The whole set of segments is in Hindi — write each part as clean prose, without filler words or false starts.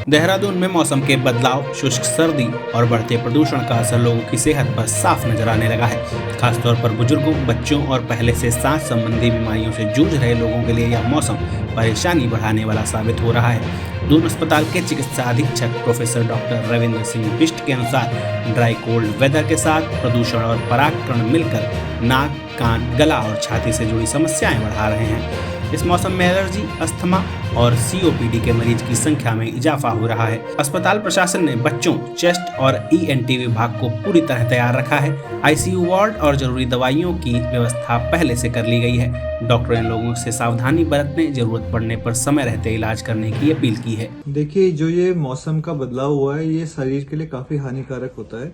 देहरादून में मौसम के बदलाव, शुष्क सर्दी और बढ़ते प्रदूषण का असर लोगों की सेहत पर साफ नजर आने लगा है। खासतौर पर बुजुर्गों, बच्चों और पहले से सांस संबंधी बीमारियों से जूझ रहे लोगों के लिए यह मौसम परेशानी बढ़ाने वाला साबित हो रहा है। दून अस्पताल के चिकित्सा अधीक्षक प्रोफेसर डॉक्टर रविंद्र सिंह बिष्ट के अनुसार ड्राई कोल्ड वेदर के साथ प्रदूषण और परागकण मिलकर नाक, कान, गला और छाती से जुड़ी समस्याएं बढ़ा रहे हैं। इस मौसम में एलर्जी, अस्थमा और सीओपीडी के मरीज की संख्या में इजाफा हो रहा है। अस्पताल प्रशासन ने बच्चों, चेस्ट और ईएनटी विभाग को पूरी तरह तैयार रखा है। आईसीयू वार्ड और जरूरी दवाइयों की व्यवस्था पहले से कर ली गई है। डॉक्टर ने लोगों से सावधानी बरतने, जरूरत पड़ने पर समय रहते इलाज करने की अपील की है। देखिए, जो ये मौसम का बदलाव हुआ है, ये शरीर के लिए काफी हानिकारक होता है।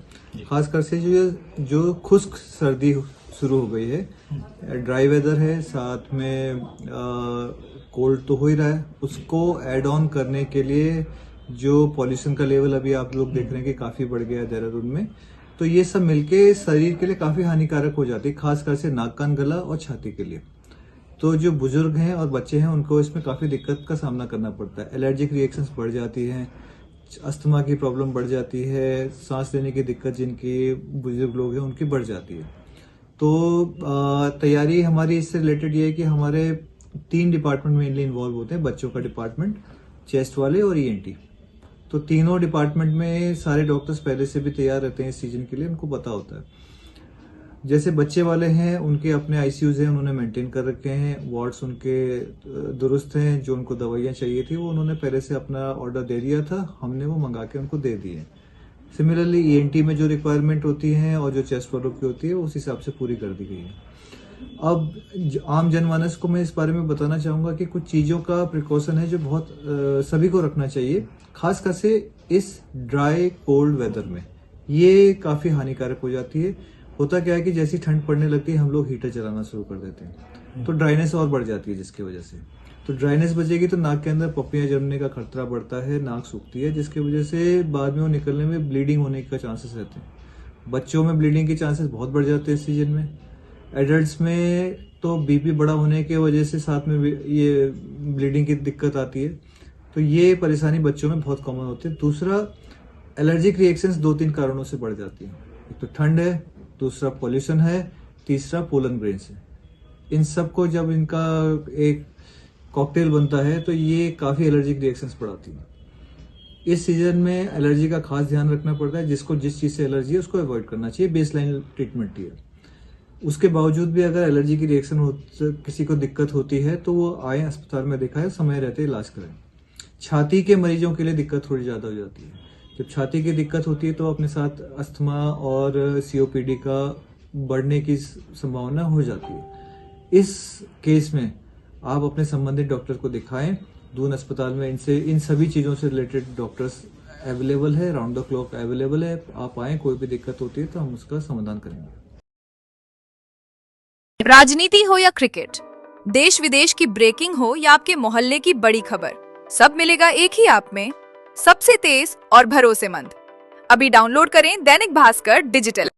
खासकर से जो खुश्क सर्दी शुरू हो गई है, ड्राई वेदर है, साथ में कोल्ड तो हो ही रहा है, उसको ऐड ऑन करने के लिए जो पॉल्यूशन का लेवल अभी आप लोग देख रहे हैं कि काफी बढ़ गया है देहरादून में, तो ये सब मिलके शरीर के लिए काफी हानिकारक हो जाती है, खासकर से नाक, कान, गला और छाती के लिए। तो जो बुजुर्ग हैं और बच्चे हैं, उनको इसमें काफी दिक्कत का सामना करना पड़ता है। एलर्जिक रिएक्शंस बढ़ जाती हैं, अस्थमा की प्रॉब्लम बढ़ जाती है, सांस लेने की दिक्कत जिनकी बुजुर्ग लोग हैं उनकी बढ़ जाती है। तो तैयारी हमारी इससे रिलेटेड ये है कि हमारे 3 डिपार्टमेंट मेनली इन्वॉल्व होते हैं। बच्चों का डिपार्टमेंट, चेस्ट वाले और ईएनटी। तो तीनों डिपार्टमेंट में सारे डॉक्टर्स पहले से भी तैयार रहते हैं इस सीजन के लिए, उनको पता होता है। जैसे बच्चे वाले हैं, उनके अपने आईसीयूज हैं, उन्होंने मेंटेन कर रखे हैं, वार्ड्स उनके दुरुस्त हैं। जो उनको दवाइयाँ चाहिए थी वो उन्होंने पहले से अपना ऑर्डर दे दिया था, हमने वो मंगा के उनको दे दिए। सिमिलरली ईएनटी में जो रिक्वायरमेंट होती है और जो चेस्ट वालों की होती है, उस हिसाब से पूरी कर दी गई है। अब आम जनमानस को मैं इस बारे में बताना चाहूंगा कि कुछ चीजों का प्रिकॉशन है जो बहुत सभी को रखना चाहिए, खासकर से इस ड्राई कोल्ड वेदर में। ये काफी हानिकारक हो जाती है। होता क्या है कि जैसी ठंड पड़ने लगती है, हम लोग हीटर चलाना शुरू कर देते हैं, तो ड्राइनेस और बढ़ जाती है, जिसकी वजह से तो ड्राइनेस बचेगी तो नाक के अंदर पपड़ियां जमने का खतरा बढ़ता है, नाक सूखती है, जिसकी वजह से बाद में वो निकलने में ब्लीडिंग होने का चांसेस रहते हैं। बच्चों में ब्लीडिंग के चांसेस बहुत बढ़ जाते हैं इस सीजन में। एडल्ट्स में तो बीपी बड़ा होने की वजह से साथ में ये ब्लीडिंग की दिक्कत आती है। तो ये परेशानी बच्चों में बहुत कॉमन होती है। दूसरा, एलर्जिक रिएक्शंस 2-3 कारणों से बढ़ जाती है। एक तो ठंड है, दूसरा पॉल्यूशन है, तीसरा पोलन ग्रेन्स है। इन सबको जब इनका एक कॉकटेल बनता है तो ये काफी एलर्जिक रिएक्शंस बढ़ाती है। इस सीजन में एलर्जी का खास ध्यान रखना पड़ता है। जिसको जिस चीज से एलर्जी है उसको अवॉइड करना चाहिए, बेसलाइन ट्रीटमेंट है। उसके बावजूद भी अगर एलर्जी की रिएक्शन हो, किसी को दिक्कत होती है, तो वो आए अस्पताल में दिखाए, समय रहते इलाज करें। छाती के मरीजों के लिए दिक्कत थोड़ी ज्यादा हो जाती है। जब छाती की दिक्कत होती है तो अपने साथ अस्थमा और सीओपीडी का बढ़ने की संभावना हो जाती है। इस केस में आप अपने संबंधित डॉक्टर को दिखाएं। दून अस्पताल में इन सभी चीजों से रिलेटेड डॉक्टर्स अवेलेबल है, राउंड द क्लॉक अवेलेबल है। आप आए, कोई भी दिक्कत होती है तो हम उसका समाधान करेंगे। राजनीति हो या क्रिकेट, देश विदेश की ब्रेकिंग हो या आपके मोहल्ले की बड़ी खबर, सब मिलेगा एक ही ऐप में, सबसे तेज और भरोसेमंद। अभी डाउनलोड करें दैनिक भास्कर डिजिटल।